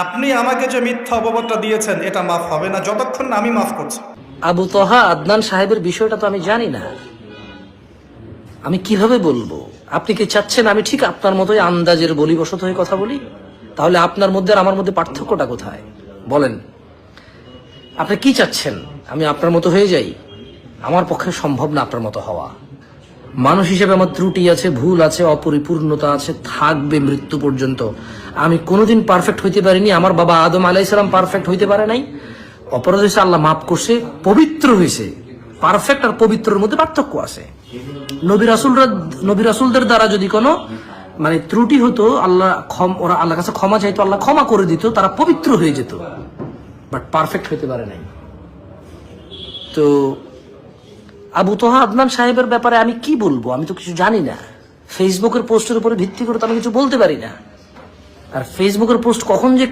আপনি আমাকে যে মিথ্যা অপবাদটা দিয়েছেন এটা মাফ হবে না যতক্ষণ না আমি মাফ করছি। আবু তহা আদনান সাহেবের বিষয়টা তো আমি জানি না, আমি কিভাবে বলবো? আপনি কি চাচ্ছেন আমি ঠিক আপনার মতোই আন্দাজের বলিবশত হয়ে কথা বলি? তাহলে আপনার মধ্যে আর আমার মধ্যে পার্থক্যটা কোথায় বলেন? আপনি কি চাচ্ছেন আমি আপনার মতো হয়ে যাই? আমার পক্ষে সম্ভব না আপনার মতো হওয়া। মানুষ হিসেবে আমার ত্রুটি আছে, ভুল আছে, অপরিপূর্ণতা আছে, থাকবে মৃত্যু পর্যন্ত। আমি কোনোদিন পারফেক্ট হইতে পারিনি, আমার বাবা আদম আলাইহিস সালাম পারফেক্ট হইতে পারে নাই। অপরাধ হয়েছে, আল্লাহ মাফ করছে, পবিত্র হয়েছে। পারফেক্ট আর পবিত্রের মধ্যে পার্থক্য আছে। নবী রাসূলদের দ্বারা যদি কোনো মানে ত্রুটি হতো, ওরা আল্লাহর কাছে ক্ষমা চাইতো, আল্লাহ ক্ষমা করে দিত, তারা পবিত্র হয়ে যেত, বাট পারফেক্ট হইতে পারে নাই। তো আবু তোহা আদনান সাহেবের ব্যাপারে আমি কি বলবো? আমি তো কিছু জানি না। ফেসবুকের পোস্টের উপরে ভিত্তি করে তো আমি কিছু বলতে পারি না। আর ফেসবুকের পোস্ট কখন যে